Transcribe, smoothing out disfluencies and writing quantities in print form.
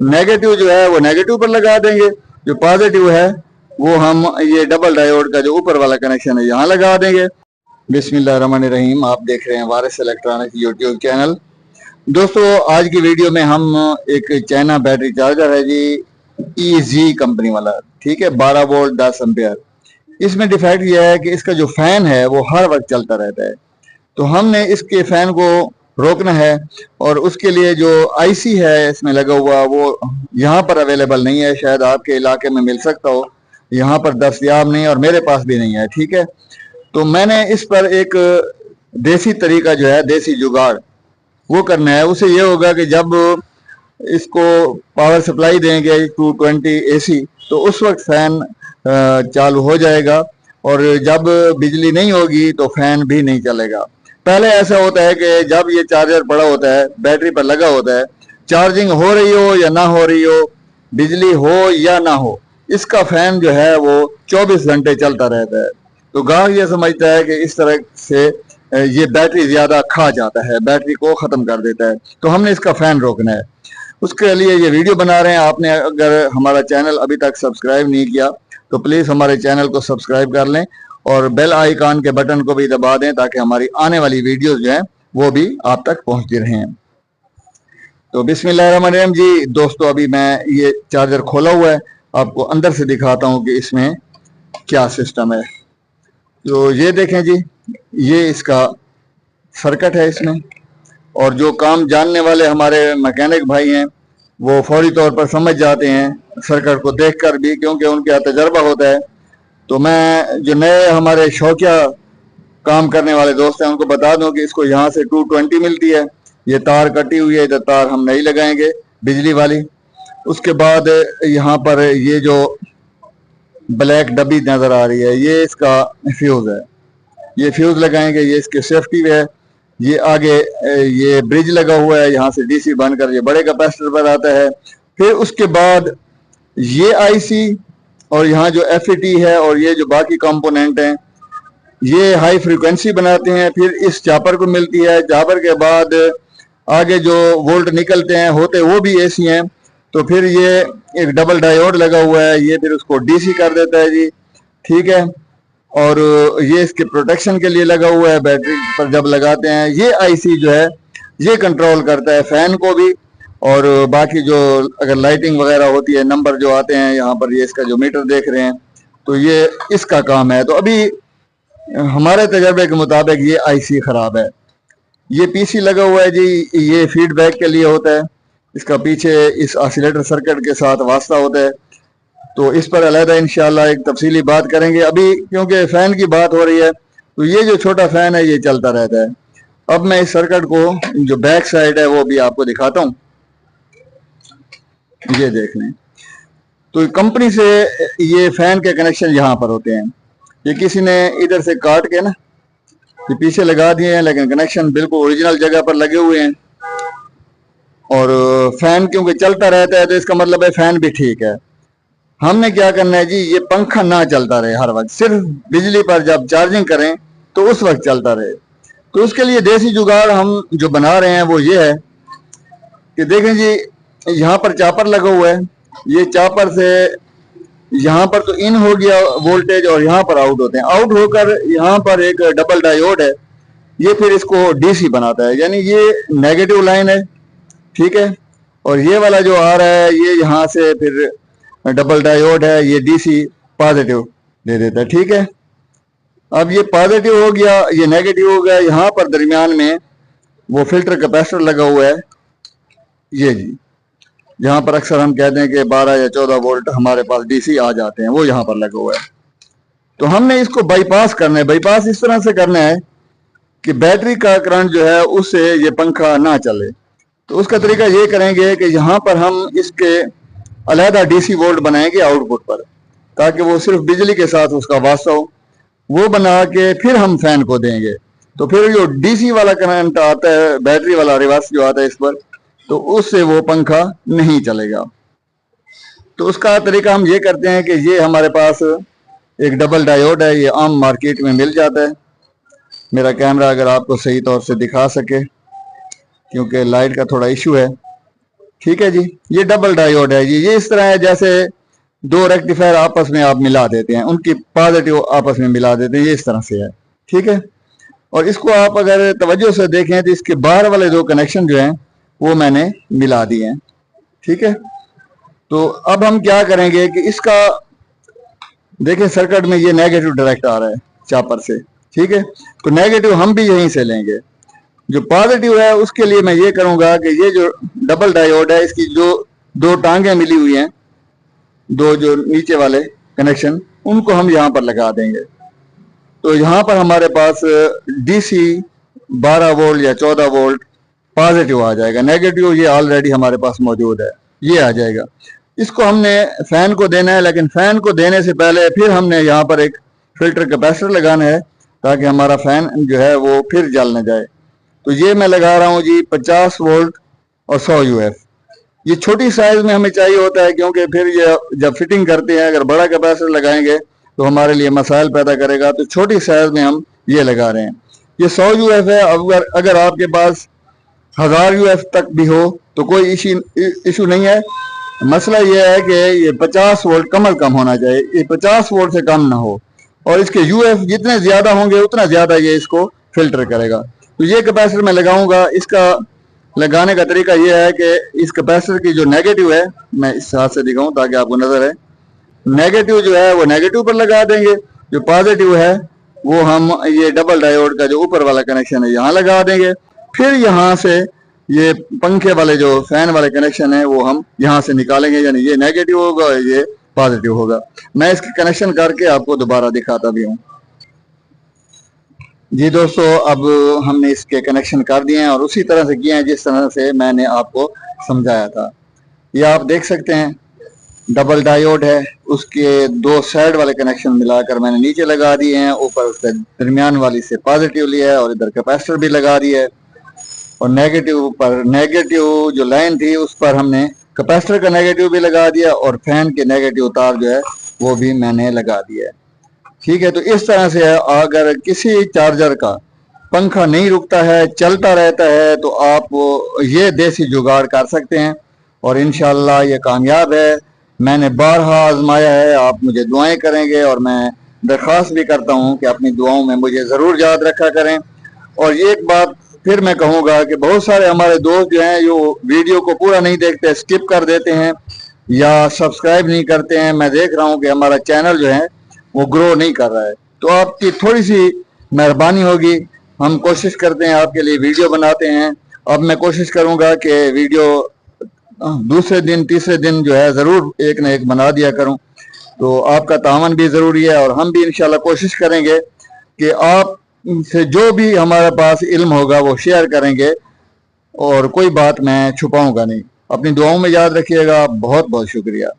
Negative जो है वो नेगेटिव पर लगा देंगे, जो पॉजिटिव है वो हम ये डबल डायोड का जो ऊपर वाला कनेक्शन है यहाँ लगा देंगे। बिस्मिल्लाहिर्रहमानिर्रहीम, आप देख रहे हैं वारिस इलेक्ट्रॉनिक यूट्यूब चैनल। दोस्तों आज की वीडियो में हम एक चाइना बैटरी चार्जर है जी, EZ कंपनी वाला, ठीक है, 12 वोल्ट 10 एम्पियर। इसमें डिफेक्ट यह है कि इसका जो फैन है वो हर वक्त चलता रहता है, तो हमने इसके फैन को रोकना है और उसके लिए जो आईसी है इसमें लगा हुआ वो यहाँ पर अवेलेबल नहीं है, शायद आपके इलाके में मिल सकता हो, यहाँ पर दस्तयाब नहीं और मेरे पास भी नहीं है, ठीक है। तो मैंने इस पर एक देसी तरीका जो है, देसी जुगाड़ वो करना है। उसे ये होगा कि जब इसको पावर सप्लाई देंगे 220 AC तो उस वक्त फैन चालू हो जाएगा और जब बिजली नहीं होगी तो फैन भी नहीं चलेगा। पहले ऐसा होता है कि जब ये चार्जर पड़ा होता है, बैटरी पर लगा होता है, चार्जिंग हो रही हो या ना हो रही हो, बिजली हो या ना हो, इसका फैन जो है वो 24 घंटे चलता रहता है। तो गाहक ये समझता है कि इस तरह से ये बैटरी ज्यादा खा जाता है, बैटरी को खत्म कर देता है। तो हमने इसका फैन रोकना है, उसके लिए ये वीडियो बना रहे हैं। आपने अगर हमारा चैनल अभी तक सब्सक्राइब नहीं किया तो प्लीज हमारे चैनल को सब्सक्राइब कर लें और बेल आइकॉन के बटन को भी दबा दें ताकि हमारी आने वाली वीडियोस जो हैं वो भी आप तक पहुंचती रहें। तो बिस्मिल्लाहिर्रहमानिर्रहीम जी। दोस्तों अभी मैं ये चार्जर खोला हुआ है, आपको अंदर से दिखाता हूं कि इसमें क्या सिस्टम है। तो ये देखें जी, ये इसका सर्किट है इसमें, और जो काम जानने वाले हमारे मैकेनिक भाई हैं वो फौरी तौर पर समझ जाते हैं सर्किट को देखकर भी, क्योंकि उनके यहाँ तजर्बा होता है। तो मैं जो नए हमारे शौकिया काम करने वाले दोस्त हैं उनको बता दूं कि इसको यहाँ से 220 मिलती है, ये तार कटी हुई है, इधर तार हम नहीं लगाएंगे बिजली वाली। उसके बाद यहाँ पर ये जो ब्लैक डब्बी नजर आ रही है ये इसका फ्यूज है, ये फ्यूज लगाएंगे, ये इसकी सेफ्टी है। ये आगे ये ब्रिज लगा हुआ है, यहाँ से डीसी बनकर ये बड़े कैपेसिटर पर आता है। फिर उसके बाद ये आईसी और यहाँ जो FET है और ये जो बाकी कंपोनेंट हैं ये हाई फ्रीक्वेंसी बनाते हैं, फिर इस चापर को मिलती है। चापर के बाद आगे जो वोल्ट निकलते हैं होते वो भी AC हैं। तो फिर ये एक डबल डायोड लगा हुआ है, ये फिर उसको DC कर देता है जी, ठीक है। और ये इसके प्रोटेक्शन के लिए लगा हुआ है, बैटरी पर जब लगाते हैं। ये आईसी जो है ये कंट्रोल करता है फैन को भी, और बाकी जो अगर लाइटिंग वगैरह होती है, नंबर जो आते हैं यहाँ पर, ये इसका जो मीटर देख रहे हैं, तो ये इसका काम है। तो अभी हमारे तजर्बे के मुताबिक ये आईसी खराब है। ये पीसी लगा हुआ है जी, ये फीडबैक के लिए होता है, इसका पीछे इस ऑसिलेटर सर्किट के साथ वास्ता होता है। तो इस पर अलहदा इंशाल्लाह एक तफसीली बात करेंगे। अभी क्योंकि फैन की बात हो रही है तो ये जो छोटा फैन है ये चलता रहता है। अब मैं इस सर्किट को जो बैक साइड है वो भी आपको दिखाता हूँ, ये देख लें। तो कंपनी से ये फैन के कनेक्शन यहाँ पर होते हैं, ये किसी ने इधर से काट के ना ये पीछे लगा दिए हैं, लेकिन कनेक्शन बिल्कुल ओरिजिनल जगह पर लगे हुए हैं। और फैन क्योंकि चलता रहता है तो इसका मतलब है फैन भी ठीक है। हमने क्या करना है जी, ये पंखा ना चलता रहे हर वक्त, सिर्फ बिजली पर जब चार्जिंग करें तो उस वक्त चलता रहे। तो उसके लिए देसी जुगाड़ हम जो बना रहे हैं वो ये है कि देखें जी, यहाँ पर चापर लगा हुआ है, ये चापर से यहाँ पर तो इन हो गया वोल्टेज और यहाँ पर आउट होते हैं, आउट होकर यहाँ पर एक डबल डायोड है, ये फिर इसको DC बनाता है, यानी ये नेगेटिव लाइन है, ठीक है। और ये वाला जो आ रहा है ये यहाँ से फिर डबल डायोड है, ये DC पॉजिटिव दे देता है, ठीक है। अब ये पॉजिटिव हो गया, ये नेगेटिव हो गया। यहाँ पर दरमियान में वो फिल्टर कैपेसिटर लगा हुआ है, ये जी, जहाँ पर अक्सर हम कहते हैं कि 12 या 14 वोल्ट हमारे पास DC आ जाते हैं, वो यहाँ पर लगा हुआ है। तो हमने इसको बाईपास करना है। बाईपास इस तरह से करना है कि बैटरी का करंट जो है उससे ये पंखा ना चले। तो उसका तरीका ये करेंगे कि यहाँ पर हम इसके अलहदा DC वोल्ट बनाएंगे आउटपुट पर, ताकि वो सिर्फ बिजली के साथ उसका वास्ता हो, वो बना के फिर हम फैन को देंगे। तो फिर जो DC वाला करंट आता है, बैटरी वाला रिवर्स जो आता है इस पर, तो उससे वो पंखा नहीं चलेगा। तो उसका तरीका हम ये करते हैं कि ये हमारे पास एक डबल डायोड है, ये आम मार्केट में मिल जाता है। मेरा कैमरा अगर आपको सही तौर से दिखा सके, क्योंकि लाइट का थोड़ा इशू है, ठीक है जी। ये डबल डायोड है जी। ये इस तरह है जैसे दो रेक्टिफायर आपस में आप मिला देते हैं, उनकी पॉजिटिव आपस में मिला देते हैं, ये इस तरह से है। ठीक है। और इसको आप अगर तवज्जो से देखें तो इसके बाहर वाले दो कनेक्शन जो हैं वो मैंने मिला दिए हैं। ठीक है। तो अब हम क्या करेंगे कि इसका देखिए सर्किट में ये नेगेटिव डायरेक्ट आ रहा है चापर से। ठीक है। तो नेगेटिव हम भी यहीं से लेंगे। जो पॉजिटिव है उसके लिए मैं ये करूंगा कि ये जो डबल डायोड है इसकी जो दो टांगे मिली हुई हैं, दो जो नीचे वाले कनेक्शन, उनको हम यहां पर लगा देंगे। तो यहां पर हमारे पास डीसी 12 वोल्ट या 14 वोल्ट पॉजिटिव आ जाएगा। नेगेटिव ये ऑलरेडी हमारे पास मौजूद है, ये आ जाएगा। इसको हमने फैन को देना है, लेकिन फैन को देने से पहले फिर हमने यहाँ पर एक फिल्टर कैपेसिटर लगाना है ताकि हमारा फैन जो है वो फिर जल न जाए। तो ये मैं लगा रहा हूँ जी 50 वोल्ट और 100 यूएफ। ये छोटी साइज में हमें चाहिए होता है क्योंकि फिर ये जब फिटिंग करते हैं अगर बड़ा कैपेसिटर लगाएंगे तो हमारे लिए मसाइल पैदा करेगा। तो छोटी साइज में हम ये लगा रहे हैं। ये 100 यूएफ है। अगर आपके पास 1000 यूएफ तक भी हो तो कोई इशू नहीं है। मसला ये है कि ये 50 वोल्ट कम अज कम होना चाहिए, ये 50 वोल्ट से कम ना हो। और इसके यूएफ जितने ज्यादा होंगे उतना ज्यादा ये इसको फिल्टर करेगा। तो ये कैपेसिटर मैं लगाऊंगा। इसका लगाने का तरीका ये है कि इस कैपेसिटर की जो नेगेटिव है, मैं इस हाथ से दिखाऊं ताकि आपको नजर है, नेगेटिव जो है वो नेगेटिव पर लगा देंगे। जो पॉजिटिव है वो हम ये डबल डायोड का जो ऊपर वाला कनेक्शन है यहाँ लगा देंगे। फिर यहाँ से ये पंखे वाले जो फैन वाले कनेक्शन है वो हम यहाँ से निकालेंगे, यानी ये नेगेटिव होगा और ये पॉजिटिव होगा। मैं इसके कनेक्शन करके आपको दोबारा दिखाता भी हूँ। जी दोस्तों, अब हमने इसके कनेक्शन कर दिए हैं और उसी तरह से किए हैं जिस तरह से मैंने आपको समझाया था। ये आप देख सकते हैं डबल डायोड है, उसके दो साइड वाले कनेक्शन मिलाकर मैंने नीचे लगा दिए हैं। ऊपर उसके दरमियान वाली से पॉजिटिव लिया है और इधर कैपेसिटर भी लगा दिया है। और नेगेटिव पर नेगेटिव जो लाइन थी उस पर हमने कैपेसिटर का नेगेटिव भी लगा दिया और फैन के नेगेटिव तार जो है वो भी मैंने लगा दिया है। ठीक है। तो इस तरह से अगर किसी चार्जर का पंखा नहीं रुकता है, चलता रहता है, तो आप ये देसी जुगाड़ कर सकते हैं और इंशाल्लाह ये कामयाब है। मैंने बारहा आजमाया है। आप मुझे दुआएं करेंगे और मैं दरख्वास्त भी करता हूं कि अपनी दुआओं में मुझे ज़रूर याद रखा करें। और एक बात फिर मैं कहूँगा कि बहुत सारे हमारे दोस्त जो हैं जो वीडियो को पूरा नहीं देखते, स्किप कर देते हैं या सब्सक्राइब नहीं करते हैं। मैं देख रहा हूँ कि हमारा चैनल जो है वो ग्रो नहीं कर रहा है, तो आपकी थोड़ी सी मेहरबानी होगी। हम कोशिश करते हैं आपके लिए वीडियो बनाते हैं। अब मैं कोशिश करूंगा कि वीडियो दूसरे दिन तीसरे दिन जो है ज़रूर एक न एक बना दिया करूं। तो आपका तावन भी ज़रूरी है और हम भी इंशाल्लाह कोशिश करेंगे कि आप से जो भी हमारे पास इल्म होगा वो शेयर करेंगे और कोई बात मैं छुपाऊंगा नहीं। अपनी दुआओं में याद रखिएगा। बहुत बहुत शुक्रिया।